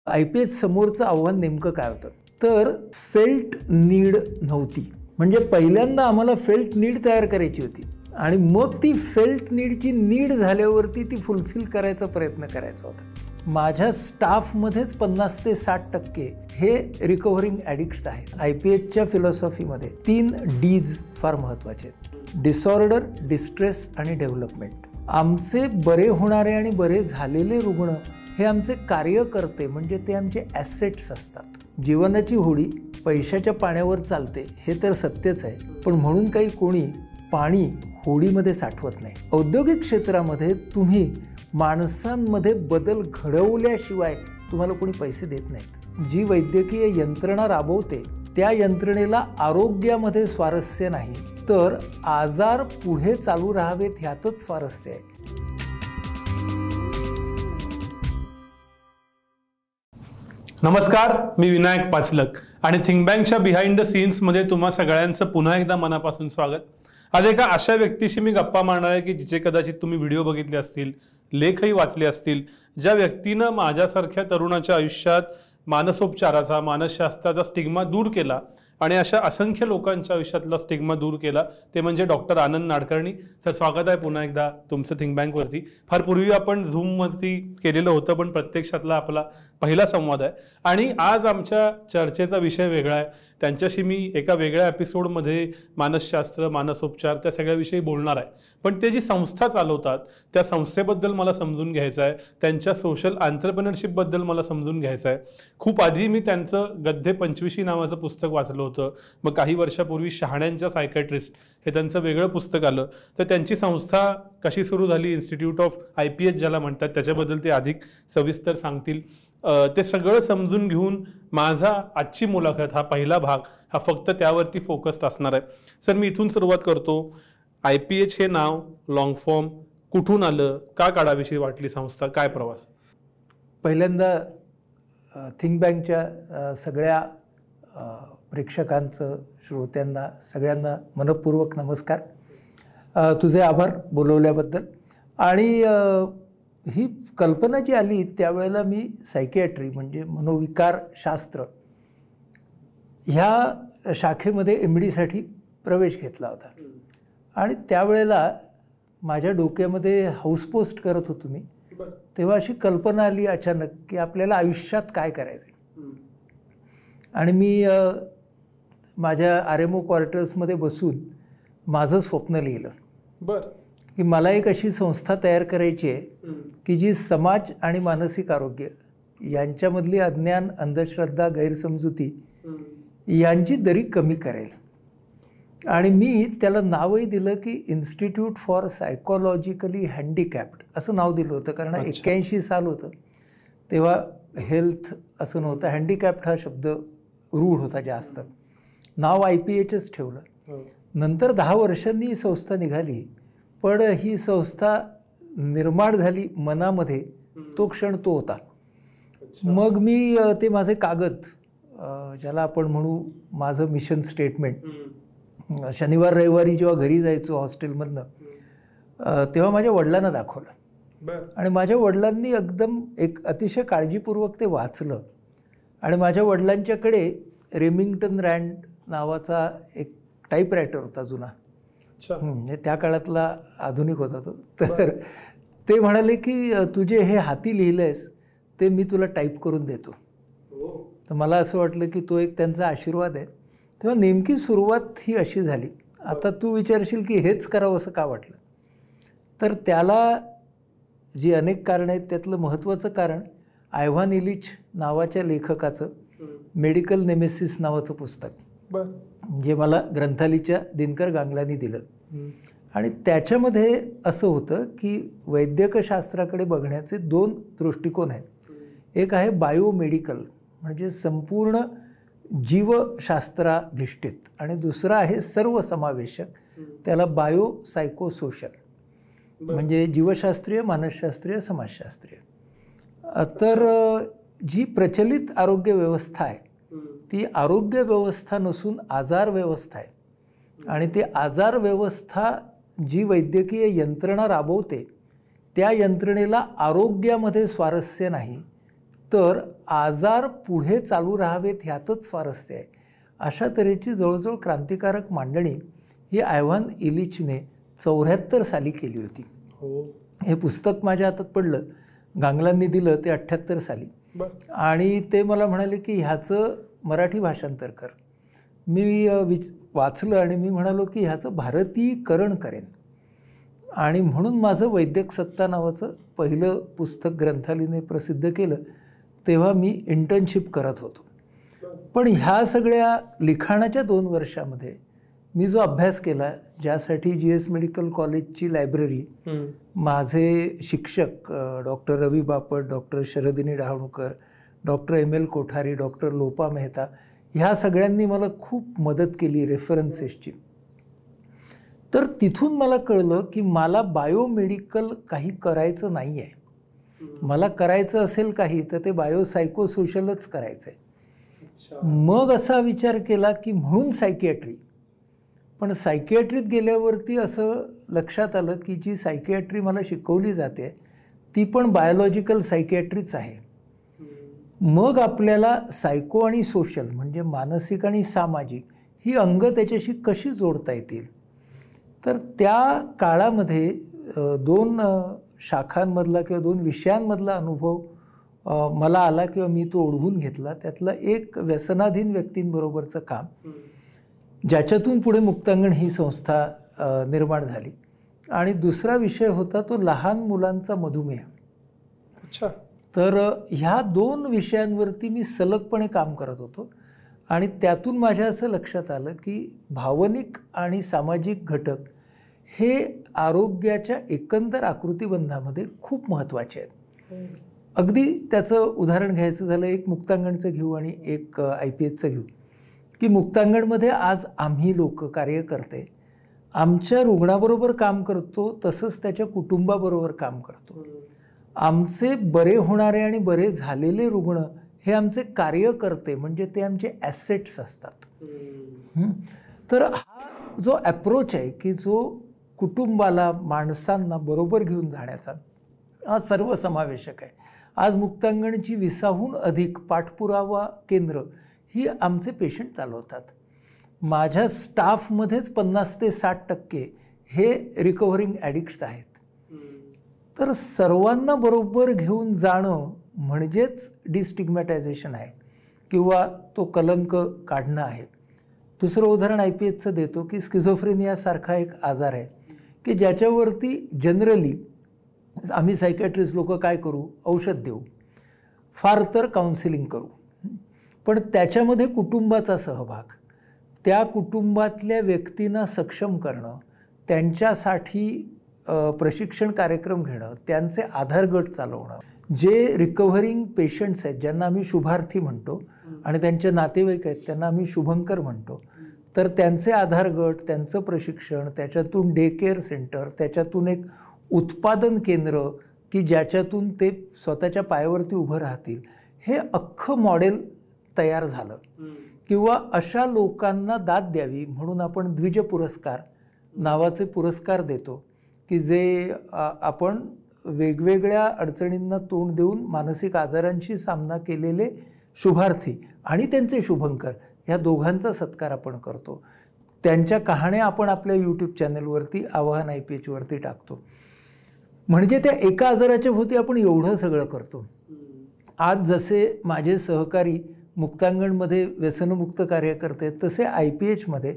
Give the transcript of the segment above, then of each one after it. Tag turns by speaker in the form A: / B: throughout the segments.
A: IPH समोरचं आव्हान नेमकं काय होतं तर फेल्ट नीड नव्हती. म्हणजे पहिल्यांदा आम्हाला फेल्ट नीड तयार करायची होती आणि मग ती फेल्ट नीडची नीड झाल्यावरती ती फुलफिल करायचा प्रयत्न करायचा होता. माझ्या स्टाफमध्येच 50 ते 60% हे रिकव्हरिंग ॲडिक्ट्स आहेत. IPHच्या फिलॉसॉफीमध्ये 3 Ds फार महत्त्वाचे आहेत: डिसऑर्डर, डिस्ट्रेस आणि डेव्हलपमेंट. आमचे बरे होणारे आणि बरे झालेले रुग्ण हे आमचे कार्यकर्ते, म्हणजे ते आमचे ॲसेट्स असतात. जीवनाची होडी पैशाच्या पाण्यावर चालते हे तर सत्यच आहे, पण म्हणून काही कोणी पाणी होडीमध्ये साठवत नाही. औद्योगिक क्षेत्रामध्ये तुम्ही माणसांमध्ये बदल घडवल्याशिवाय तुम्हाला कोणी पैसे देत नाहीत. जी वैद्यकीय यंत्रणा राबवते त्या यंत्रणेला आरोग्यामध्ये स्वारस्य नाही, तर आजार पुढे चालू राहावेत ह्यातच स्वारस्य आहे.
B: नमस्कार, मी विनायक पाचलक आणि थिंक बँकच्या बिहाइंड द सीन्समध्ये तुम्हा सगळ्यांचं पुन्हा एकदा मनापासून स्वागत. आज एका अशा व्यक्तीशी मी गप्पा मारणार आहे की जिचे कदाचित तुम्ही व्हिडिओ बघितले असतील, लेखही वाचले असतील, ज्या व्यक्तीनं माझ्यासारख्या तरुणाच्या आयुष्यात मानसोपचाराचा, मानसशास्त्राचा स्टिग्मा दूर केला आणि अशा असंख्य लोकांच्या आयुष्यातला स्टिग्मा दूर केला, ते म्हणजे डॉक्टर आनंद नाडकर्णी. सर, स्वागत आहे पुन्हा एकदा तुमचं थिंक बँकवरती. फार पूर्वी आपण झूमवरती केलेलं होतं, पण प्रत्यक्षातला आपला पहिला संवाद आहे आणि आज आमच्या चर्चेचा विषय वेगळा आहे. त्यांच्याशी मी एका वेगळ्या एपिसोडमध्ये मानसशास्त्र, मानसोपचार त्या सगळ्याविषयी बोलणार आहे. पण ते जी संस्था चालवतात त्या संस्थेबद्दल मला समजून घ्यायचं आहे, त्यांच्या सोशल एंटरप्रेन्योरशिपबद्दल मला समजून घ्यायचं आहे. खूप आधी मी त्यांचं गद्धे 25 नावाचं पुस्तक वाचलं होतं. मग काही वर्षापूर्वी शहाण्यांच्या सायकॅट्रिस्ट हे त्यांचं वेगळं पुस्तक आलं. तर त्यांची संस्था कशी सुरू झाली, इन्स्टिट्यूट ऑफ IPH ज्याला म्हणतात, त्याच्याबद्दल ते अधिक सविस्तर सांगतील. ते सगळं समजून घेऊन माझा आजची मुलाखत, हा पहिला भाग, हा फक्त त्यावरती फोकस्ड असणार आहे. सर, मी इथून सुरुवात करतो. IPH हे नाव, लॉंग फॉर्म, कुठून आलं, का काढाविषयी वाटली संस्था, काय प्रवास?
A: पहिल्यांदा थिंक बँकच्या सगळ्या प्रेक्षकांचं, श्रोत्यांना, सगळ्यांना मनपूर्वक नमस्कार. तुझे आभार बोलवल्याबद्दल. आणि ही कल्पना जी आली त्यावेळेला मी सायकियाट्री म्हणजे मनोविकार शास्त्र ह्या शाखेमध्ये MD प्रवेश घेतला होता. आणि त्यावेळेला माझ्या डोक्यामध्ये हाऊसपोस्ट करत होतो मी, तेव्हा अशी कल्पना आली अचानक की आपल्याला आयुष्यात काय करायचं. आणि मी माझ्या RMO क्वार्टर्समध्ये बसून माझं स्वप्न लिहिलं.
B: बरं.
A: की मला एक अशी संस्था तयार करायची आहे की जी समाज आणि मानसिक आरोग्य यांच्यामधली अज्ञान, अंधश्रद्धा, गैरसमजुती यांची दरी कमी करेल. आणि मी त्याला नावही दिलं की इन्स्टिट्यूट फॉर सायकोलॉजिकली हँडिकॅप्ड असं नाव दिलं होतं. कारण 81 साल होतं तेव्हा हेल्थ असं नव्हतं, हँडिकॅप्ड हा शब्द रूढ होता जास्त. नाव IPHच ठेवलं. नंतर 10 वर्षांनी ही संस्था निघाली, पण ही संस्था निर्माण झाली मनामध्ये, तो क्षण तो होता. मग मी ते माझे कागद, ज्याला आपण म्हणू माझं मिशन स्टेटमेंट, शनिवार रविवारी जेव्हा घरी जायचो हॉस्टेलमधनं तेव्हा माझ्या वडिलांना दाखवलं. आणि माझ्या वडिलांनी एकदम एक अतिशय काळजीपूर्वक ते वाचलं. आणि माझ्या वडिलांच्याकडे रेमिंग्टन रँड नावाचा एक टाईपरायटर होता जुना, त्या काळातला आधुनिक होता तो. तर ते म्हणाले की तुझे हे हाती लिहिलंयस ते मी तुला टाईप करून देतो. तर मला असं वाटलं की तो एक त्यांचा आशीर्वाद आहे. तेव्हा नेमकी सुरुवात ही अशी झाली. आता तू विचारशील की हेच करावं असं का वाटलं, तर त्याला जी अनेक कारणं आहेत त्यातलं महत्त्वाचं कारण आयव्हान इलिच नावाच्या लेखकाचं मेडिकल नेमेसिस नावाचं पुस्तक, जे मला ग्रंथालीच्या दिनकर गांगलांनी दिलं. आणि त्याच्यामध्ये असं होतं की वैद्यकशास्त्राकडे बघण्याचे 2 दृष्टिकोन आहेत. एक आहे बायोमेडिकल म्हणजे संपूर्ण जीवशास्त्राधिष्ठित, आणि दुसरा आहे सर्वसमावेशक, त्याला बायो सायकोसोशल म्हणजे जीवशास्त्रीय, मानसशास्त्रीय, समाजशास्त्रीय. तर जी प्रचलित आरोग्य व्यवस्था आहे ती आरोग्य व्यवस्था नसून आजार व्यवस्था आहे. आणि ती आजार व्यवस्था जी वैद्यकीय यंत्रणा राबवते त्या यंत्रणेला आरोग्यामध्ये स्वारस्य नाही, तर आजार पुढे चालू राहावेत ह्यातच स्वारस्य आहे, अशा तऱ्हेची जवळजवळ क्रांतिकारक मांडणी ही आयव्हान इलिचने 74 साली केली होती. हे पुस्तक माझ्या हातात पडलं, गांगलांनी दिलं ते 78 साली. आणि ते मला म्हणाले की ह्याचं मराठी भाषांतर कर. मी वाचलं आणि मी म्हणालो की ह्याचं भारतीयकरण करेन. आणि म्हणून माझं वैद्यक सत्ता नावाचं पहिलं पुस्तक ग्रंथालयाने प्रसिद्ध केलं. तेव्हा मी इंटर्नशिप करत होतो. पण ह्या सगळ्या लिखाणाच्या 2 वर्षामध्ये मी जो अभ्यास केला, ज्यासाठी GS मेडिकल कॉलेजची लायब्ररी, माझे शिक्षक doctor Ravi Bapat, doctor Sharadini Dahanukar, doctor ML Kothari, doctor Lopa Mehta, ह्या सगळ्यांनी मला खूप मदत केली रेफरन्सेसची. तर तिथून मला कळलं की मला बायोमेडिकल काही करायचं नाही आहे. मला करायचं असेल काही तर ते बायोसायकोसोशलच करायचं आहे. मग असा विचार केला की म्हणून सायकियाट्री. पण सायकियाट्रीत गेल्यावरती असं लक्षात आलं की जी सायकियाट्री मला शिकवली जाते ती पण बायोलॉजिकल सायकियाट्रीच आहे. मग आपल्याला सायको आणि सोशल म्हणजे मानसिक आणि सामाजिक ही अंग त्याच्याशी कशी जोडता येतील. तर त्या काळामध्ये 2 शाखांमधला किंवा 2 विषयांमधला अनुभव मला आला किंवा मी तो ओढवून घेतला. त्यातलं एक व्यसनाधीन व्यक्तींबरोबरचं काम, ज्याच्यातून पुढे मुक्तांगण ही संस्था निर्माण झाली. आणि दुसरा विषय होता तो लहान मुलांचा मधुमेह.
B: अच्छा.
A: तर ह्या 2 विषयांवरती मी सलगपणे काम करत होतो. आणि त्यातून माझ्या असं लक्षात आलं की भावनिक आणि सामाजिक घटक हे आरोग्याच्या एकंदर आकृतिबंधामध्ये खूप महत्त्वाचे आहेत. अगदी त्याचं उदाहरण घ्यायचं झालं, एक मुक्तांगणचं घेऊ आणि एक IPHचं घेऊ. की मुक्तांगणमध्ये आज आम्ही लोक कार्यकर्ते आमच्या रुग्णाबरोबर काम करतो, तसंच त्याच्या कुटुंबाबरोबर काम करतो. आमचे बरे होणारे आणि बरे झालेले रुग्ण हे आमचे कार्यकर्ते म्हणजे ते आमचे ॲसेट्स असतात. तर हा जो ॲप्रोच आहे की जो कुटुंबाला, माणसांना बरोबर घेऊन जाण्याचा, हा सर्वसमावेशक आहे. आज मुक्तांगणची 20हून अधिक पाठपुरावा केंद्र ही आमचे पेशंट चालवतात. माझ्या स्टाफमध्येच 50 ते 60% हे रिकव्हरिंग ॲडिक्ट्स आहेत. तर सर्वांना बरोबर घेऊन जाणं म्हणजेच डिस्टिग्मॅटायझेशन आहे किंवा तो कलंक काढणं आहे. दुसरं उदाहरण IPHचं देतो की स्किझोफ्रेनियासारखा एक आजार आहे की ज्याच्यावरती जनरली आम्ही सायकॅट्रिस्ट लोक काय करू, औषध देऊ, फार तर काउन्सिलिंग करू. पण त्याच्यामध्ये कुटुंबाचा सहभाग, त्या कुटुंबातल्या व्यक्तींना सक्षम करणं, त्यांच्यासाठी प्रशिक्षण कार्यक्रम घेणं, त्यांचे आधार गट चालवणं, जे रिकव्हरिंग पेशंट्स आहेत ज्यांना आम्ही शुभार्थी म्हणतो आणि त्यांचे नातेवाईक आहेत त्यांना आम्ही शुभंकर म्हणतो, तर त्यांचे आधार गट, त्यांचं प्रशिक्षण, त्याच्यातून डे केअर सेंटर, त्याच्यातून एक उत्पादन केंद्र की ज्याच्यातून ते स्वतःच्या पायावरती उभं राहतील, हे अख्खं मॉडेल तयार झालं. किंवा अशा लोकांना दाद द्यावी म्हणून आपण द्विज पुरस्कार नावाचे पुरस्कार देतो की जे आपण वेगवेगळ्या अडचणींना तोंड देऊन मानसिक आजारांशी सामना केलेले शुभार्थी आणि त्यांचे शुभंकर ह्या दोघांचा सत्कार आपण करतो. त्यांच्या कहाण्या आपण आपल्या YouTube चॅनलवरती आवाहन IPHवरती टाकतो. म्हणजे त्या एका आजाराच्या भोवती आपण एवढं सगळं करतो. आज जसे माझे सहकारी मुक्तांगणमध्ये व्यसनमुक्त कार्य करते, तसे IPHमध्ये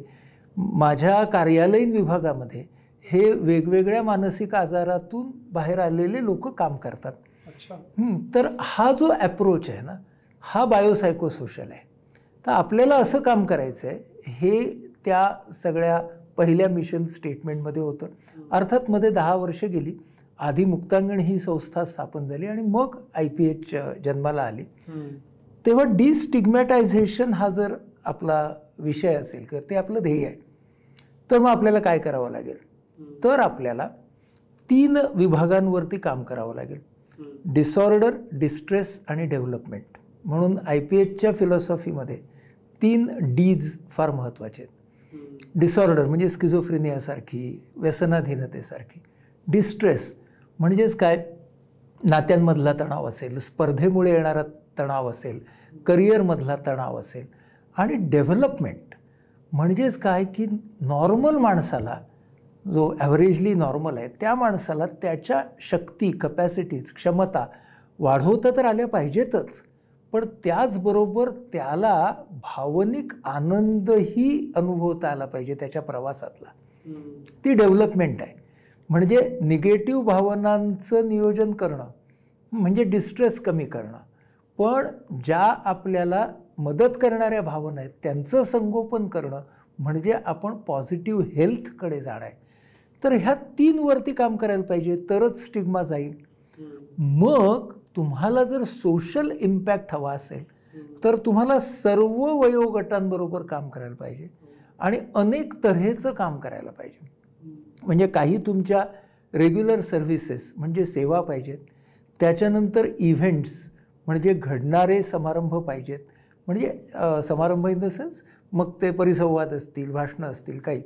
A: माझ्या कार्यालयीन विभागामध्ये हे वेगवेगळ्या मानसिक आजारातून बाहेर आलेले लोक काम करतात. तर हा जो ॲप्रोच आहे ना, हा बायोसायकोसोशल आहे. तर आपल्याला असं काम करायचं आहे, हे त्या सगळ्या पहिल्या मिशन स्टेटमेंटमध्ये होतं. अर्थात मध्ये 10 वर्ष गेली, आधी मुक्तांगण ही संस्था स्थापन झाली आणि मग IPH जन्माला आली. तेव्हा डिस्टिग्मॅटायझेशन हा जर आपला विषय असेल किंवा ते आपलं ध्येय आहे, तर मग आपल्याला काय करावं लागेल, तर आपल्याला 3 विभागांवरती काम करावं लागेल. डिसऑर्डर, डिस्ट्रेस आणि डेव्हलपमेंट. म्हणून IPHच्या फिलॉसॉफीमध्ये 3 Ds फार महत्त्वाचे आहेत. डिसऑर्डर म्हणजे स्किझोफ्रेनियासारखी, व्यसनाधीनतेसारखी. डिस्ट्रेस म्हणजेच काय, नात्यांमधला तणाव असेल, स्पर्धेमुळे येणारा तणाव असेल, करिअरमधला तणाव असेल. आणि डेव्हलपमेंट म्हणजेच काय की नॉर्मल माणसाला, जो ॲव्हरेजली नॉर्मल आहे त्या माणसाला त्याच्या शक्ती, कपॅसिटीज, क्षमता वाढवता तर आल्या पाहिजेतच, पण त्याचबरोबर त्याला भावनिक आनंदही अनुभवता आला पाहिजे त्याच्या प्रवासातला. ती डेव्हलपमेंट आहे. म्हणजे निगेटिव्ह भावनांचं नियोजन करणं म्हणजे डिस्ट्रेस कमी करणं, पण ज्या आपल्याला मदत करणाऱ्या भावना आहेत त्यांचं संगोपन करणं म्हणजे आपण पॉझिटिव्ह हेल्थकडे जाणं आहे. तर ह्या 3 वरती काम करायला पाहिजे, तरच स्टिग्मा जाईल. मग तुम्हाला जर सोशल इम्पॅक्ट हवा असेल तर तुम्हाला सर्व वयोगटांबरोबर काम करायला पाहिजे आणि अनेक तऱ्हेचं काम करायला पाहिजे. म्हणजे काही तुमच्या रेग्युलर सर्व्हिसेस म्हणजे सेवा पाहिजेत, त्याच्यानंतर इव्हेंट्स म्हणजे घडणारे समारंभ पाहिजेत, म्हणजे समारंभ इन द सेन्स मग ते परिसंवाद असतील, भाषणं असतील काही.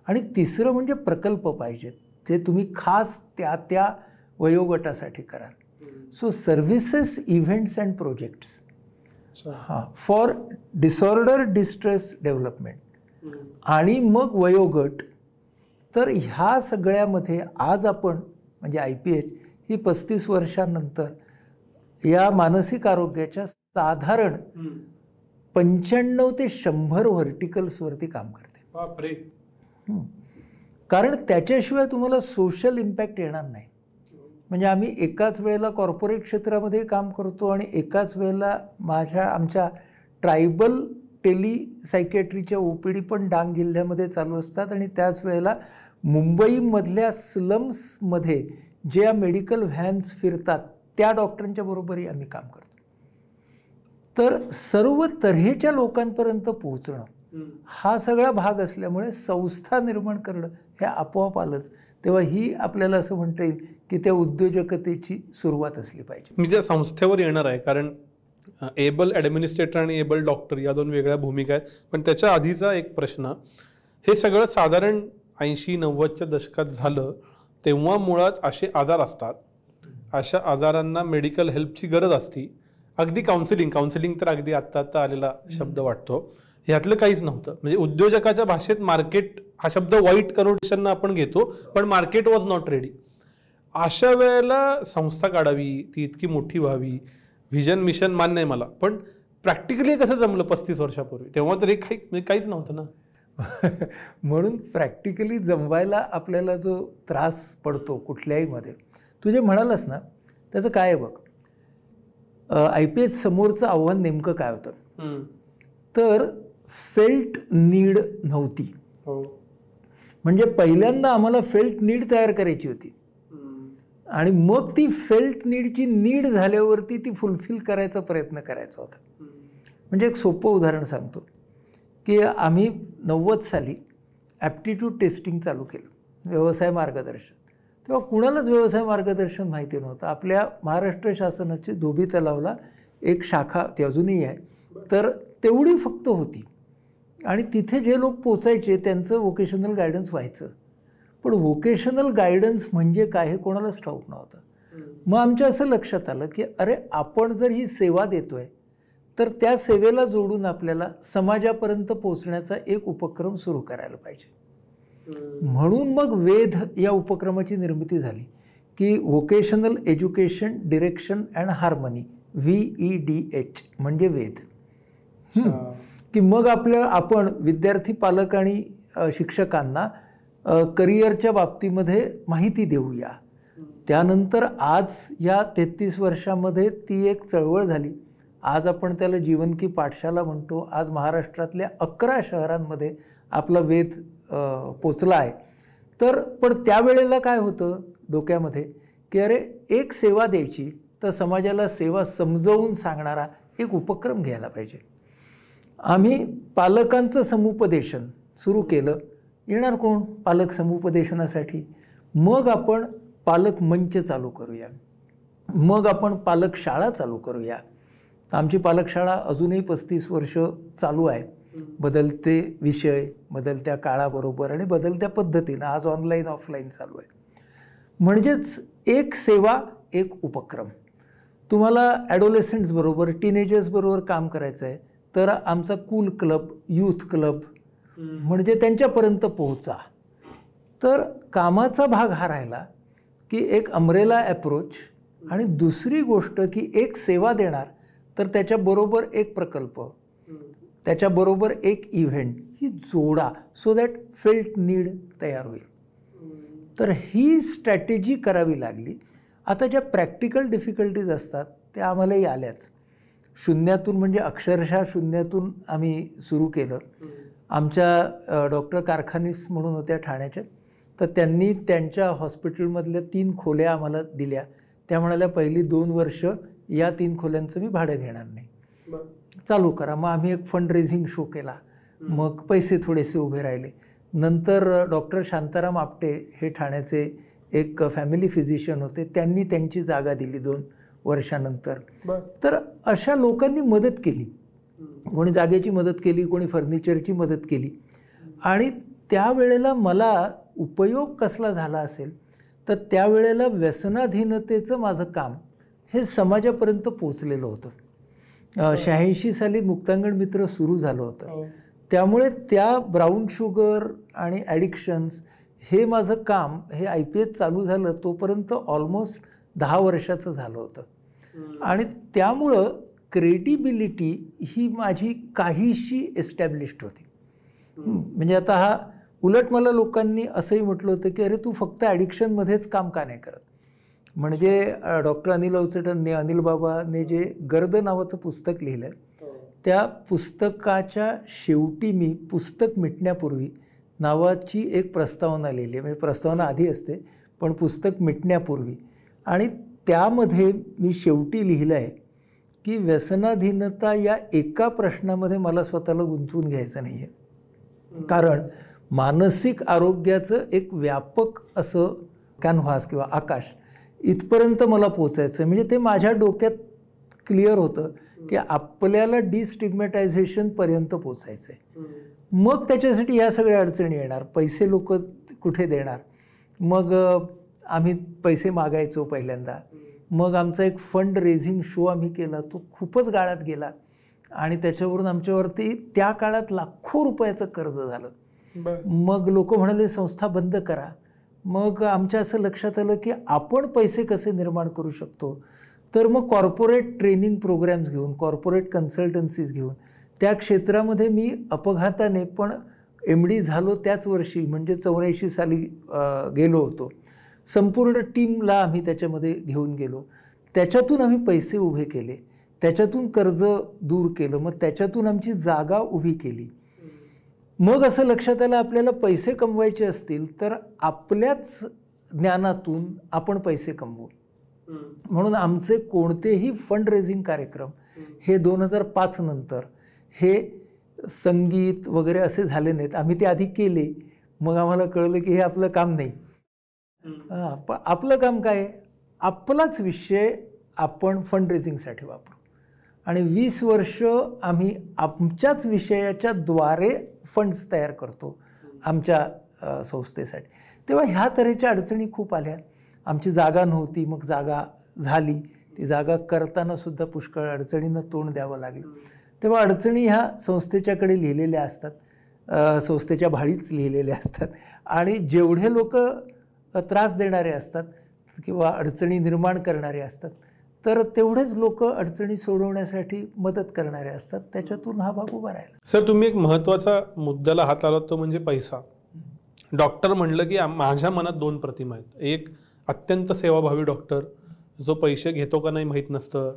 A: आणि तिसरं म्हणजे प्रकल्प पाहिजेत जे तुम्ही खास त्या त्या वयोगटासाठी कराल. So services, events and projects for disorder distress development. आणि मग वयोगट. तर ह्या सगळ्यामध्ये आज आपण म्हणजे IPH ही 35 वर्षांनंतर या मानसिक आरोग्याच्या साधारण 95 ते 100 व्हर्टिकल्सवरती काम करते.
B: बापरे.
A: कारण त्याच्याशिवाय तुम्हाला सोशल इम्पॅक्ट येणार नाही. म्हणजे आम्ही एकाच वेळेला कॉर्पोरेट क्षेत्रामध्ये काम करतो आणि एकाच वेळेला आमच्या ट्रायबल टेलिसायकॅट्रीच्या OPD पण डांग जिल्ह्यामध्ये चालू असतात आणि त्याच वेळेला मुंबईमधल्या स्लम्समध्ये ज्या मेडिकल व्हॅन्स फिरतात त्या डॉक्टरांच्या बरोबरही आम्ही काम करतो. तर सर्व तऱ्हेच्या लोकांपर्यंत पोहोचणं हा सगळा भाग असल्यामुळे संस्था निर्माण करणं हे आपोआप आलंच. तेव्हा ही आपल्याला असं म्हणता येईल की त्या उद्योजकतेची सुरुवात असली पाहिजे.
B: मी त्या संस्थेवर येणार आहे, कारण एबल ॲडमिनिस्ट्रेटर आणि एबल डॉक्टर या 2 वेगळ्या भूमिका आहेत. पण त्याच्या आधीचा एक प्रश्न, हे सगळं साधारण 80-90च्या दशकात झालं तेव्हा मुळात असे आजार असतात, अशा आजारांना मेडिकल हेल्पची गरज असती. अगदी काउन्सिलिंग तर अगदी आत्ता आलेला शब्द वाटतो, ह्यातलं काहीच नव्हतं. म्हणजे उद्योजकाच्या भाषेत मार्केट हा शब्द वाईट कनोटेशननं आपण घेतो, पण मार्केट वॉज नॉट रेडी. अशा वेळेला संस्था काढावी, ती इतकी मोठी व्हावी, व्हिजन मिशन मान्य आहे मला, पण प्रॅक्टिकली कसं जमलं 35 वर्षापूर्वी? तेव्हा तरी काहीच नव्हतं ना.
A: म्हणून प्रॅक्टिकली जमवायला आपल्याला जो त्रास पडतो कुठल्याही मध्ये, तू जे म्हणालास ना त्याचं काय आहे बघ. IPH समोरचं आव्हान नेमकं काय होतं, तर फेल्ट नीड नव्हती. म्हणजे पहिल्यांदा आम्हाला फेल्ट नीड तयार करायची होती आणि मग ती फेल्ट नीडची नीड झाल्यावरती ती फुलफिल करायचा प्रयत्न करायचा होता. म्हणजे एक सोपं उदाहरण सांगतो की आम्ही 90 साली ॲप्टिट्यूड टेस्टिंग चालू केलं, व्यवसाय मार्गदर्शन. तेव्हा कुणालाच व्यवसाय मार्गदर्शन माहिती नव्हतं. आपल्या महाराष्ट्र शासनाची धोबी तलावला एक शाखा, ती अजूनही आहे, तर तेवढी फक्त होती आणि तिथे जे लोक पोचायचे त्यांचं व्होकेशनल गायडन्स व्हायचं. पण व्होकेशनल गायडन्स म्हणजे काय हे कोणालाच ठाऊक नव्हतं. मग आमच्या असं लक्षात आलं की अरे आपण जर ही सेवा देतोय तर त्या सेवेला जोडून आपल्याला समाजापर्यंत पोचण्याचा एक उपक्रम सुरू करायला पाहिजे. म्हणून मग वेध या उपक्रमाची निर्मिती झाली की vocational education direction and harmony, VEDH म्हणजे वेध. की मग आपण विद्यार्थी, पालक आणि शिक्षकांना करिअरच्या बाबतीमध्ये माहिती देऊया. त्यानंतर आज या 33 वर्षामध्ये ती एक चळवळ झाली. आज आपण त्याला जीवन की पाठशाला म्हणतो. आज महाराष्ट्रातल्या 11 शहरांमध्ये आपला वेध पोचला आहे. तर पण त्यावेळेला काय होतं डोक्यामध्ये की अरे एक सेवा द्यायची तर समाजाला सेवा समजवून सांगणारा एक उपक्रम घ्यायला पाहिजे. आम्ही पालकांचं समुपदेशन सुरू केलं. येणार कोण पालक समुपदेशनासाठी? मग आपण पालक मंच चालू करूया, मग आपण पालक शाळा चालू करूया. आमची पालकशाळा अजूनही 35 वर्ष चालू आहे. बदलते विषय, बदलत्या काळाबरोबर आणि बदलत्या पद्धतीनं आज ऑनलाईन ऑफलाईन चालू आहे. म्हणजेच एक सेवा एक उपक्रम. तुम्हाला ॲडोलेसंट्स बरोबर, टीनेजर्स बरोबर काम करायचं आहे तर आमचा कूल क्लब, यूथ क्लब म्हणजे त्यांच्यापर्यंत पोहोचा. तर कामाचा भाग हा राहिला की एक अम्ब्रेला अप्रोच, आणि दुसरी गोष्ट की एक सेवा देणार तर त्याच्याबरोबर एक प्रकल्प, त्याच्याबरोबर एक इव्हेंट ही जोडा, सो दॅट फेल्ट नीड तयार होईल. तर ही स्ट्रॅटेजी करावी लागली. आता ज्या प्रॅक्टिकल डिफिकल्टीज असतात त्या आम्हालाही आल्याच. शून्यातून म्हणजे अक्षरशः शून्यातून आम्ही सुरू केलं. आमच्या डॉक्टर कारखानीस म्हणून होत्या ठाण्याच्या, तर त्यांनी त्यांच्या हॉस्पिटलमधल्या 3 खोल्या आम्हाला दिल्या. त्या म्हणाल्या पहिली 2 वर्ष या 3 खोल्यांचं मी भाडं घेणार नाही, चालू करा. मग आम्ही एक फंड रेझिंग शो केला, मग पैसे थोडेसे उभे राहिले. नंतर डॉक्टर शांताराम आपटे हे ठाण्याचे एक फॅमिली फिजिशियन होते, त्यांनी त्यांची जागा दिली 2 वर्षानंतर. तर अशा लोकांनी मदत केली, कोणी जागेची मदत केली, कोणी फर्निचरची मदत केली. आणि त्यावेळेला मला उपयोग कसला झाला असेल तर त्यावेळेला व्यसनाधीनतेचं माझं काम हे समाजापर्यंत पोचलेलं होतं. 86 साली मुक्तांगण मित्र सुरू झालं होतं. त्यामुळे त्या ब्राऊन शुगर आणि ॲडिक्शन्स हे माझं काम हे IPH चालू झालं तोपर्यंत ऑलमोस्ट 10 वर्षाचं झालं होतं. आणि त्यामुळं क्रेडिबिलिटी ही माझी काहीशी एस्टॅब्लिश्ड होती. म्हणजे आता हा उलट मला लोकांनी असंही म्हटलं होतं की अरे तू फक्त ॲडिक्शनमध्येच काम का नाही करत. म्हणजे डॉक्टर अनिल अवचटांनी, अनिल बाबाने जे गर्द नावाचं पुस्तक लिहिलं आहे, त्या पुस्तकाच्या शेवटी मी पुस्तक मिटण्यापूर्वी नावाची एक प्रस्तावना लिहिली आहे. म्हणजे प्रस्तावना आधी असते पण पुस्तक मिटण्यापूर्वी. आणि त्यामध्ये मी शेवटी लिहिलं आहे की व्यसनाधीनता या एका प्रश्नामध्ये मला स्वतःला गुंतवून घ्यायचं नाही आहे. कारण मानसिक आरोग्याचं एक व्यापक असं कॅनव्हास किंवा आकाश इथपर्यंत मला पोचायचं आहे. म्हणजे ते माझ्या डोक्यात क्लिअर होतं की आपल्याला डिस्टिग्मॅटायझेशनपर्यंत पोचायचं आहे. मग त्याच्यासाठी ह्या सगळ्या अडचणी येणार. पैसे लोक कुठे देणार. मग आम्ही पैसे मागायचो पहिल्यांदा. मग आमचा एक फंड रेझिंग शो आम्ही केला, तो खूपच गाळात गेला आणि त्याच्यावरून आमच्यावरती त्या काळात लाखो रुपयाचं कर्ज झालं. मग लोक म्हणाले संस्था बंद करा. मग आमच्या असं लक्षात आलं की आपण पैसे कसे निर्माण करू शकतो. तर मग कॉर्पोरेट ट्रेनिंग प्रोग्रॅम्स घेऊन, कॉर्पोरेट कन्सल्टन्सीज घेऊन त्या क्षेत्रामध्ये मी अपघाताने पण MD झालो त्याच वर्षी, म्हणजे 84 साली गेलो होतो. संपूर्ण टीमला आम्ही त्याच्यामध्ये घेऊन गेलो. त्याच्यातून आम्ही पैसे उभे केले, त्याच्यातून कर्ज दूर केलं, मग त्याच्यातून आमची जागा उभी केली. मग असं लक्षात आलं आपल्याला पैसे कमवायचे असतील तर आपल्याच ज्ञानातून आपण पैसे कमवू. म्हणून आमचे कोणतेही फंड रेझिंग कार्यक्रम हे 2005 नंतर हे संगीत वगैरे असे झाले नाहीत. आम्ही ते आधी केले, मग आम्हाला कळलं की हे आपलं काम नाही. आपलं काम काय आहे, आपलाच विषय आपण फंड रेझिंगसाठी वापरू. आणि 20 वर्ष आम्ही आमच्याच विषयाच्या द्वारे फंड्स तयार करतो आमच्या संस्थेसाठी. तेव्हा ह्या तऱ्हेच्या अडचणी खूप आल्या. आमची जागा नव्हती, मग जागा झाली. ती जागा करतानासुद्धा पुष्कळ अडचणींना तोंड द्यावं लागलं. तेव्हा अडचणी ह्या संस्थेच्याकडे लिहिलेल्या असतात, संस्थेच्या भाळीच लिहिलेल्या असतात. आणि जेवढे लोक त्रास देणारे असतात किंवा अडचणी निर्माण करणारे असतात तर तेवढेच लोक अडचणी सोडवण्यासाठी मदत करणारे असतात. त्याच्यातून हा भाग उभा राहिला.
B: सर, तुम्ही एक महत्त्वाचा मुद्द्याला हात लावला, तो म्हणजे पैसा. डॉक्टर म्हणलं की माझ्या मनात 2 प्रतिमा आहेत. एक अत्यंत सेवाभावी डॉक्टर, जो पैसे घेतो का नाही माहीत नसतं,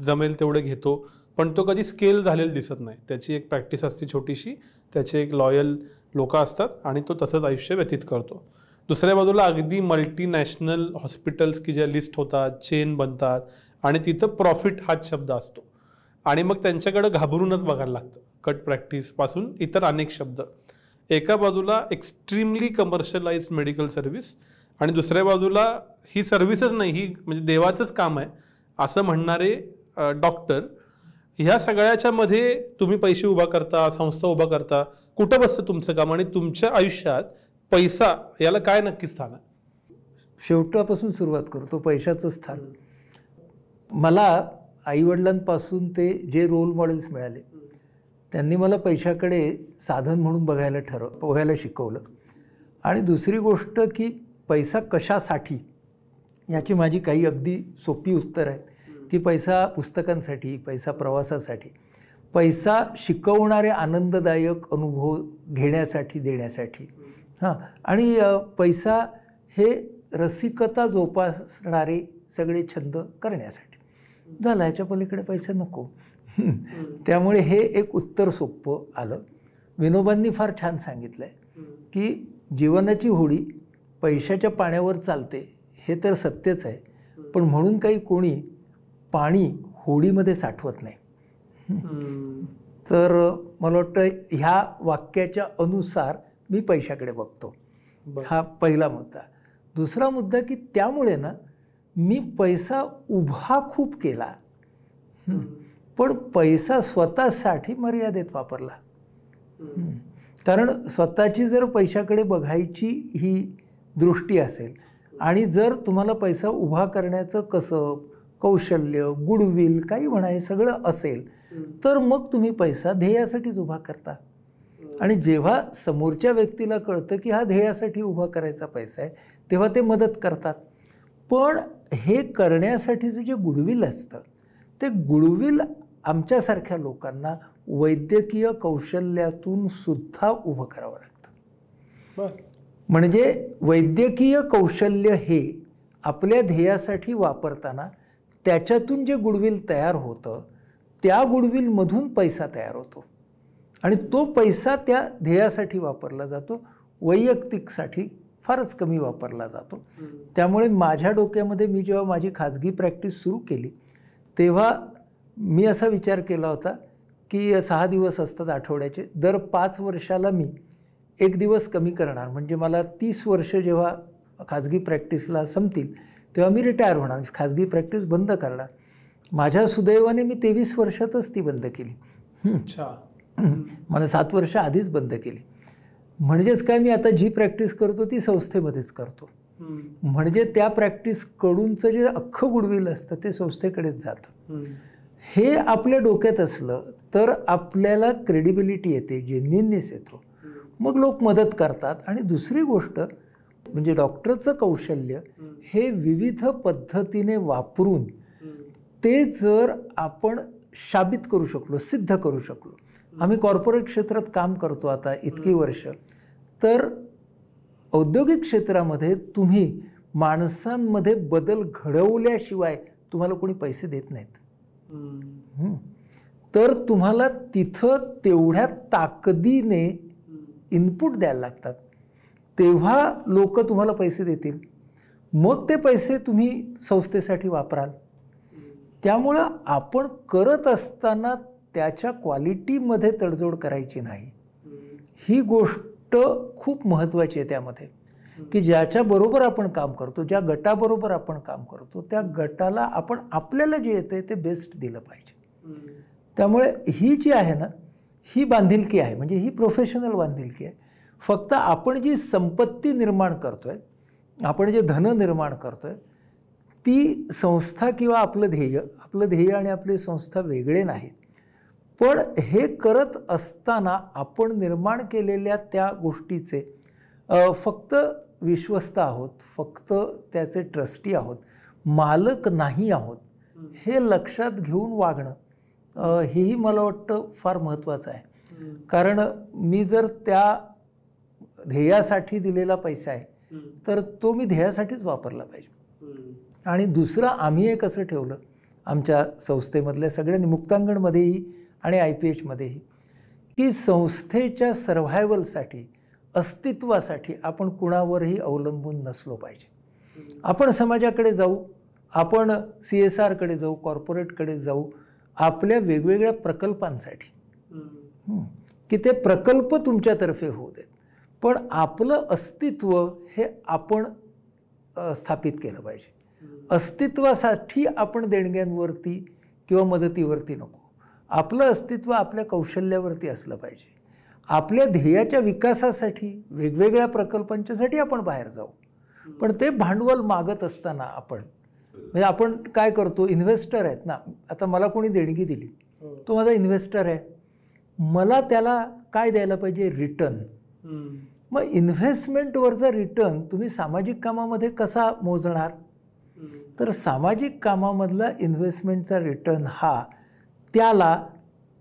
B: जमेल तेवढे घेतो, पण तो कधी स्केल झालेला दिसत नाही. त्याची एक प्रॅक्टिस असते छोटीशी, त्याचे एक लॉयल लोक असतात आणि तो तसंच आयुष्य व्यतीत करतो. दुसऱ्या बाजूला अगदी मल्टीनॅशनल हॉस्पिटल्स की ज्या लिस्ट होतात, चेन बनतात आणि तिथं प्रॉफिट हाच शब्द असतो. आणि मग त्यांच्याकडं घाबरूनच बघायला लागतं. कट प्रॅक्टिसपासून इतर अनेक शब्द. एका बाजूला एक्स्ट्रीमली कमर्शियलाइज मेडिकल सर्व्हिस आणि दुसऱ्या बाजूला ही सर्व्हिसच नाही, ही म्हणजे देवाचंच काम आहे असं म्हणणारे डॉक्टर. ह्या सगळ्याच्या मध्ये तुम्ही पैसे उभा करता, संस्था उभा करता. कुठं बसतं तुमचं काम आणि तुमच्या आयुष्यात पैसा याला काय नक्की स्थान आहे?
A: शेवटापासून सुरुवात करतो, पैशाचं स्थान. मला आईवडिलांपासून ते जे रोल मॉडेल्स मिळाले त्यांनी मला पैशाकडे साधन म्हणून बघायला शिकवलं. आणि दुसरी गोष्ट की पैसा कशासाठी याची माझी काही अगदी सोपी उत्तर आहे की पैसा पुस्तकांसाठी, पैसा प्रवासासाठी, पैसा शिकवणारे आनंददायक अनुभव घेण्यासाठी, देण्यासाठी, हां, आणि पैसा हे रसिकता जोपासणारे सगळे छंद करण्यासाठी. झालं, ह्याच्या पलीकडे पैसे नको. त्यामुळे हे एक उत्तर सोपं आलं. विनोबांनी फार छान सांगितलं आहे की जीवनाची होडी पैशाच्या पाण्यावर चालते हे तर सत्यच आहे, पण म्हणून काही कोणी पाणी होडीमध्ये साठवत नाही. तर मला वाटतं ह्या वाक्याच्या अनुसार मी पैशाकडे बघतो. हा पहिला मुद्दा. दुसरा मुद्दा की त्यामुळे ना मी पैसा उभा खूप केला, पण पैसा स्वतःसाठी मर्यादित वापरला. कारण स्वतःची जर पैशाकडे बघायची ही दृष्टी असेल आणि जर तुम्हाला पैसा उभा करण्याचं कसब, कौशल्य, गुडविल, काही म्हणा हे सगळं असेल तर मग तुम्ही पैसा ध्येयासाठीच उभा करता. आणि जेव्हा समोरच्या व्यक्तीला कळतं की हा ध्येयासाठी उभा करायचा पैसा आहे तेव्हा ते मदत करतात. पण हे करण्यासाठीचं जे गुडविल असतं ते गुडविल आमच्यासारख्या लोकांना वैद्यकीय कौशल्यातून सुद्धा उभं करावं लागतं. म्हणजे वैद्यकीय कौशल्य हे आपल्या ध्येयासाठी वापरताना त्याच्यातून जे गुडविल तयार होतं त्या गुडविलमधून पैसा तयार होतो आणि तो पैसा त्या ध्येयासाठी वापरला जातो, वैयक्तिकसाठी फारच कमी वापरला जातो. त्यामुळे माझ्या डोक्यामध्ये मी जेव्हा माझी खाजगी प्रॅक्टिस सुरू केली तेव्हा मी असा विचार केला होता की 6 दिवस असतात आठवड्याचे, दर 5 वर्षाला मी 1 दिवस कमी करणार. म्हणजे मला 30 वर्ष जेव्हा खाजगी प्रॅक्टिसला संपतील तेव्हा मी रिटायर होणार, खाजगी प्रॅक्टिस बंद करणार. माझ्या सुदैवाने मी 23 वर्षातच ती बंद केली. मला 7 वर्ष आधीच बंद केली. म्हणजेच काय, मी आता जी प्रॅक्टिस करतो ती संस्थेमध्येच करतो. म्हणजे त्या प्रॅक्टिसकडूनचं जे अख्खं गुडविल असतं ते संस्थेकडेच जातं. हे आपल्या डोक्यात असलं तर आपल्याला क्रेडिबिलिटी येते, जेन्युइननेस येतो, मग लोक मदत करतात. आणि दुसरी गोष्ट म्हणजे डॉक्टरचं कौशल्य हे विविध पद्धतीने वापरून ते जर आपण साबित करू शकलो, सिद्ध करू शकलो. आम्ही कॉर्पोरेट क्षेत्रात काम करतो आता इतकी वर्ष, तर औद्योगिक क्षेत्रामध्ये तुम्ही माणसांमध्ये बदल घडवल्याशिवाय तुम्हाला कोणी पैसे देत नाहीत. तर तुम्हाला तिथं तेवढ्या ताकदीने इनपुट द्यायला लागतात, तेव्हा लोक तुम्हाला पैसे देतील, मग ते पैसे तुम्ही संस्थेसाठी वापराल. त्यामुळं आपण करत असताना त्याच्या क्वालिटीमध्ये तडजोड करायची नाही. ही गोष्ट खूप महत्त्वाची आहे त्यामध्ये की ज्याच्याबरोबर आपण काम करतो, ज्या गटाबरोबर आपण काम करतो त्या गटाला आपण आपल्याला जे येते ते बेस्ट दिलं पाहिजे. त्यामुळे ही जी आहे ना ही बांधिलकी आहे, म्हणजे ही प्रोफेशनल बांधिलकी आहे. फक्त आपण जी संपत्ती निर्माण करतोय, आपण जे धन निर्माण करतोय, ती संस्था किंवा आपलं ध्येय आणि आपली संस्था वेगळे नाहीत. पण हे करत असताना आपण निर्माण केलेल्या त्या गोष्टीचे फक्त विश्वस्त आहोत, फक्त त्याचे ट्रस्टी आहोत, मालक नाही आहोत, हे लक्षात घेऊन वागणं हेही मला वाटतं फार महत्त्वाचं आहे. कारण मी जर त्या ध्येयासाठी दिलेला पैसा आहे तर तो मी ध्येयासाठीच वापरला पाहिजे. आणि दुसरं आम्ही एक असं ठेवलं आमच्या संस्थेमधल्या सगळ्यांनी, मुक्तांगणमध्येही आणि IPHमध्येही, की संस्थेच्या सर्व्हायवलसाठी, अस्तित्वासाठी आपण कुणावरही अवलंबून नसलो पाहिजे. आपण समाजाकडे जाऊ, आपण CSRकडे जाऊ, कॉर्पोरेटकडे जाऊ, आपल्या वेगवेगळ्या प्रकल्पांसाठी, की ते प्रकल्प तुमच्यातर्फे होऊ देत, पण आपलं अस्तित्व हे आपण स्थापित केलं पाहिजे. अस्तित्वासाठी आपण देणग्यांवरती किंवा मदतीवरती नको. आपलं अस्तित्व आपल्या कौशल्यावरती असलं पाहिजे. आपल्या ध्येयाच्या विकासासाठी वेगवेगळ्या प्रकल्पांच्यासाठी आपण बाहेर जाऊ, पण ते भांडवल मागत असताना आपण म्हणजे आपण काय करतो, इन्व्हेस्टर आहेत ना, आता मला कोणी देणगी दिली, तो माझा इन्व्हेस्टर आहे, मला त्याला काय द्यायला पाहिजे, रिटर्न. मग इन्व्हेस्टमेंटवरचा रिटर्न तुम्ही सामाजिक कामामध्ये कसा मोजणार, तर सामाजिक कामामधला इन्व्हेस्टमेंटचा रिटर्न हा त्याला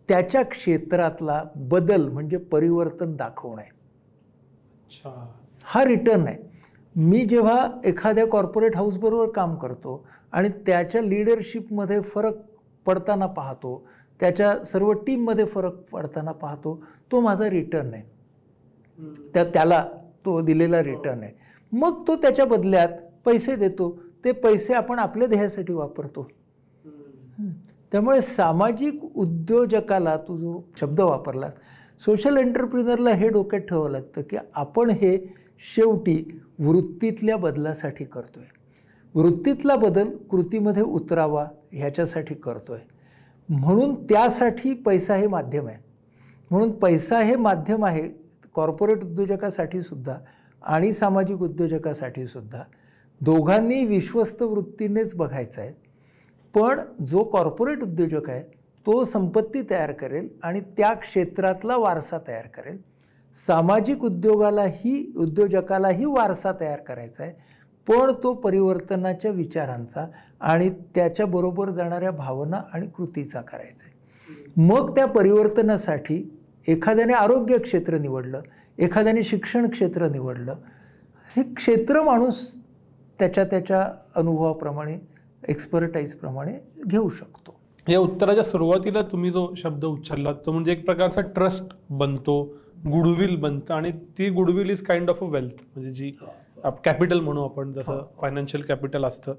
A: त्याच्या क्षेत्रातला बदल म्हणजे परिवर्तन दाखवणं आहे. हा रिटर्न आहे. मी जेव्हा एखाद्या कॉर्पोरेट हाऊसबरोबर काम करतो आणि त्याच्या लिडरशिपमध्ये फरक पडताना पाहतो, त्याच्या सर्व टीममध्ये फरक पडताना पाहतो, तो माझा रिटर्न आहे, त्याला तो दिलेला रिटर्न आहे. मग तो त्याच्या बदल्यात पैसे देतो, ते पैसे आपण आपल्या ध्येयासाठी वापरतो. त्यामुळे सामाजिक उद्योजकाला, तू जो शब्द वापरलास, सोशल एंटरप्रिनरला हे डोक्यात ठेवावं लागतं की आपण हे शेवटी वृत्तीतल्या बदलासाठी करतोय. वृत्तीतला बदल कृतीमध्ये उतरावा ह्याच्यासाठी करतोय. म्हणून त्यासाठी पैसा हे माध्यम आहे. म्हणून पैसा हे माध्यम आहे कॉर्पोरेट उद्योजकासाठी सुद्धा आणि सामाजिक उद्योजकासाठी सुद्धा. दोघांनी विश्वस्त वृत्तीनेच बघायचं आहे. पण जो कॉर्पोरेट उद्योजक आहे तो संपत्ती तयार करेल आणि त्या क्षेत्रातला वारसा तयार करेल. सामाजिक उद्योजकालाही वारसा तयार करायचा आहे, पण तो परिवर्तनाच्या विचारांचा आणि त्याच्याबरोबर जाणाऱ्या भावना आणि कृतीचा करायचा आहे. मग त्या परिवर्तनासाठी एखाद्याने आरोग्य क्षेत्र निवडलं, एखाद्याने शिक्षण क्षेत्र निवडलं, हे क्षेत्र माणूस त्याच्या अनुभवाप्रमाणे, एक्सपर्टाईजप्रमाणे घेऊ शकतो.
B: या उत्तराच्या सुरुवातीला तुम्ही जो शब्द उच्चारला तो म्हणजे एक प्रकारचा ट्रस्ट बनतो, गुडविल बनतं, आणि ती goodwill is kind of a wealth, म्हणजे जी कॅपिटल म्हणू आपण, जसं फायनान्शियल कॅपिटल असतं,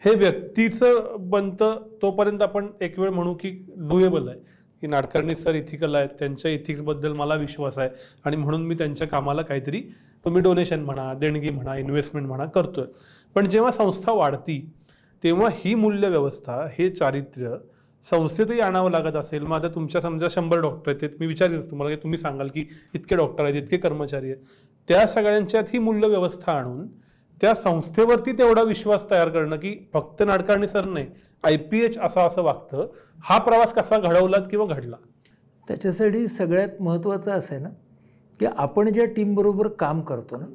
B: हे व्यक्तीचं बनतं. तोपर्यंत आपण एक वेळ म्हणू की डुएबल आहे, की नाडकर्णी सर इथिकल आहेत, त्यांच्या इथिक्सबद्दल मला विश्वास आहे आणि म्हणून मी त्यांच्या कामाला काहीतरी, तुम्ही डोनेशन म्हणा, देणगी म्हणा, इन्व्हेस्टमेंट म्हणा करतोय. पण जेव्हा संस्था वाढती तेव्हा ही मूल्य व्यवस्था, हे चारित्र्य संस्थेतही आणावं लागत असेल. मग आता तुमच्या समजा 100 डॉक्टर आहेत, मी विचारेन तुम्हाला की तुम्ही सांगाल की इतके डॉक्टर आहेत, इतके कर्मचारी आहेत, त्या सगळ्यांच्यात ही मूल्य व्यवस्था आणून त्या संस्थेवरती तेवढा विश्वास तयार करणं की फक्त नाडकर्णी सर नाही, IPH असं वागतं, हा प्रवास कसा घडवलात किंवा घडला?
A: त्याच्यासाठी सगळ्यात महत्त्वाचं असं आहे ना की आपण ज्या टीमबरोबर काम करतो ना,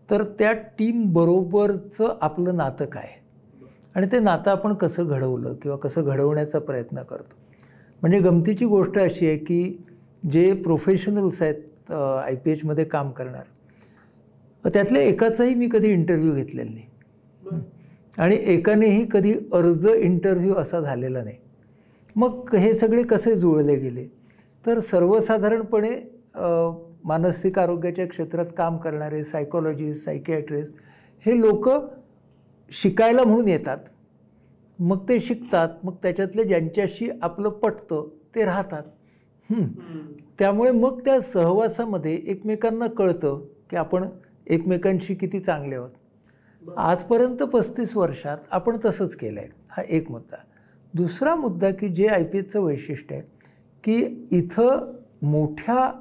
A: तर त्या टीमबरोबरचं आपलं नातं काय आणि ते नातं आपण कसं घडवलं किंवा कसं घडवण्याचा प्रयत्न करतो. म्हणजे गमतीची गोष्ट अशी आहे की जे प्रोफेशनल्स आहेत IPHमध्ये काम करणार, त्यातल्या एकाचाही मी कधी इंटरव्ह्यू घेतलेला नाही आणि एकानेही कधी इंटरव्ह्यू असा झालेला नाही. मग हे सगळे कसे जुळले गेले, तर सर्वसाधारणपणे मानसिक आरोग्याच्या क्षेत्रात काम करणारे सायकोलॉजिस्ट, सायकियाट्रिस्ट हे लोक शिकायला म्हणून येतात. मग ते शिकतात, मग त्याच्यातले ज्यांच्याशी आपलं पटतं ते राहतात. त्यामुळे मग त्या सहवासामध्ये एकमेकांना कळतं की आपण एकमेकांशी किती चांगले आहोत. आजपर्यंत 35 वर्षात आपण तसंच केलं आहे. हा एक मुद्दा. दुसरा मुद्दा की जे IPHचं वैशिष्ट्य आहे की इथं मोठ्या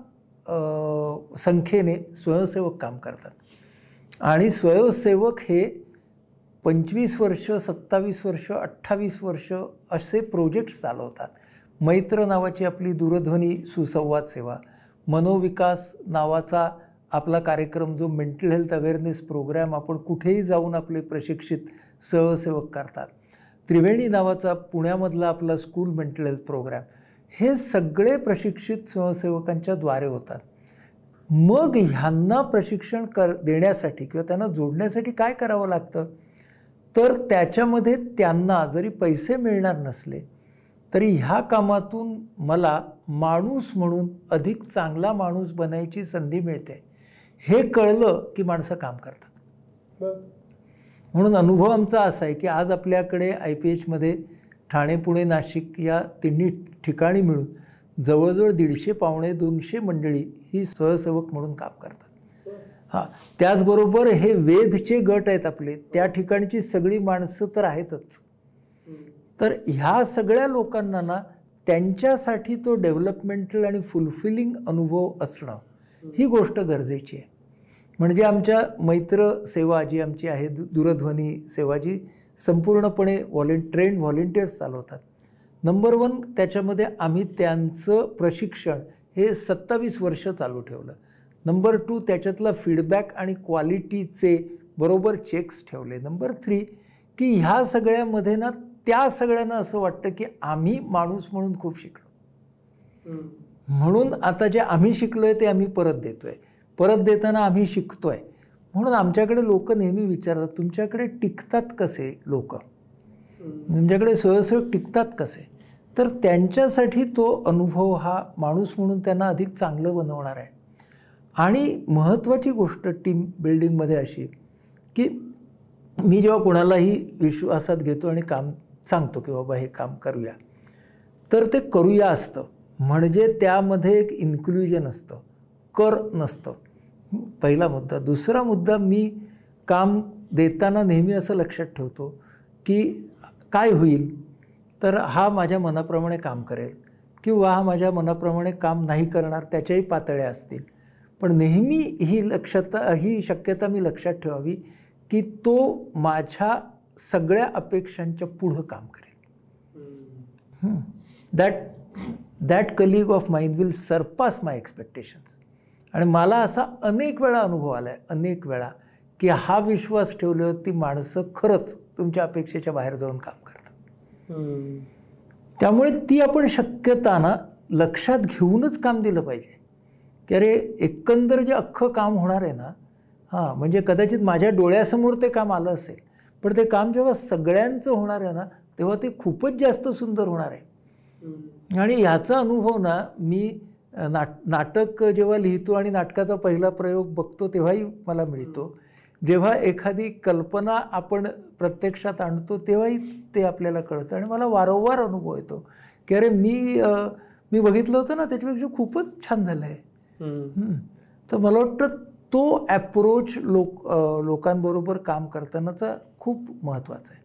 A: संख्येने स्वयंसेवक काम करतात आणि स्वयंसेवक हे 25 वर्ष, 27 वर्ष, 28 वर्ष असे प्रोजेक्ट्स चालवतात. मैत्र नावाची आपली दूरध्वनी सुसंवाद सेवा, मनोविकास नावाचा आपला कार्यक्रम, जो मेंटल हेल्थ अवेअरनेस प्रोग्रॅम आपण कुठेही जाऊन आपले प्रशिक्षित स्वयंसेवक करतात. त्रिवेणी नावाचा पुण्यामधला आपला स्कूल मेंटल हेल्थ प्रोग्रॅम, हे सगळे प्रशिक्षित स्वयंसेवकांच्या द्वारे होतात. मग ह्यांना प्रशिक्षण देण्यासाठी किंवा त्यांना जोडण्यासाठी काय करावं लागतं, तर त्याच्यामध्ये त्यांना जरी पैसे मिळणार नसले तरी ह्या कामातून मला माणूस म्हणून अधिक चांगला माणूस बनायची संधी मिळते, हे कळलं की माणसं काम करतात. म्हणून अनुभव आमचा असा आहे की आज आपल्याकडे IPHमध्ये ठाणे, पुणे, नाशिक या तिन्ही ठिकाणी मिळून जवळजवळ 150-200 मंडळी ही स्वयंसेवक म्हणून काम करतात. त्याचबरोबर हे वेधचे गट आहेत आपले, त्या ठिकाणची सगळी माणसं तर आहेतच. तर ह्या सगळ्या लोकांना ना त्यांच्यासाठी तो डेव्हलपमेंटल आणि फुलफिलिंग अनुभव असणं ही गोष्ट गरजेची आहे. म्हणजे आमच्या मैत्र सेवा जी आमची आहे, दूरध्वनी सेवा जी संपूर्णपणे ट्रेंड व्हॉलेंटियर्स चालवतात. नंबर 1 त्याच्यामध्ये आम्ही त्यांचं प्रशिक्षण हे 27 वर्ष चालू ठेवलं. नंबर 2 त्याच्यातला फीडबॅक आणि क्वालिटीचे बरोबर चेक्स ठेवले. नंबर 3 की ह्या सगळ्यामध्ये ना त्या सगळ्यांना असं वाटतं की आम्ही माणूस म्हणून खूप शिकलो, म्हणून आता जे आम्ही शिकलोय ते आम्ही परत देतोय, परत देताना आम्ही शिकतोय. म्हणून आमच्याकडे लोक नेहमी विचारतात, तुमच्याकडे टिकतात कसे लोक, तुमच्याकडे सहज टिकतात कसे. तर त्यांच्यासाठी तो अनुभव हा माणूस म्हणून त्यांना अधिक चांगलं बनवणार आहे. आणि महत्त्वाची गोष्ट टीम बिल्डिंगमध्ये अशी की मी जेव्हा कोणालाही विश्वासात घेतो आणि काम सांगतो की बाबा हे काम करूया, तर ते करूया असतं. म्हणजे त्यामध्ये एक इन्क्लुजन असतं, कर नसतं. पहिला मुद्दा. दुसरा मुद्दा, मी काम देताना नेहमी असं लक्षात ठेवतो की काय होईल, तर हा माझ्या मनाप्रमाणे काम करेल किंवा हा माझ्या मनाप्रमाणे काम नाही करणार, त्याच्याही पातळ्या असतील. पण नेहमी ही शक्यता मी लक्षात ठेवावी की तो माझ्या सगळ्या अपेक्षांच्या पुढं काम करेल. That colleague of mind will surpass my expectations. आणि मला असा अनेक वेळा अनुभव आला आहे, अनेक वेळा, की हा विश्वास ठेवल्यावरती माणसं खरंच तुमच्या अपेक्षेच्या बाहेर जाऊन काम करतात. त्यामुळे ती आपण शक्यता ना लक्षात घेऊनच काम दिलं पाहिजे की अरे एकंदर जे अख्खं काम होणार आहे ना, म्हणजे कदाचित माझ्या डोळ्यासमोर ते काम आलं असेल, पण ते काम जेव्हा सगळ्यांचं होणार आहे ना, तेव्हा ते खूपच जास्त सुंदर होणार आहे. आणि ह्याचा अनुभव ना मी नाटक जेव्हा लिहितो आणि नाटकाचा पहिला प्रयोग बघतो तेव्हाही मला मिळतो. जेव्हा एखादी कल्पना आपण प्रत्यक्षात आणतो तेव्हाही ते आपल्याला कळतं. आणि मला वारंवार अनुभव येतो की अरे मी बघितलं होतं ना, त्याच्यापेक्षा खूपच छान झालं आहे. तर मला वाटतं तो ॲप्रोच लोकांबरोबर काम करतानाचा खूप महत्त्वाचा आहे.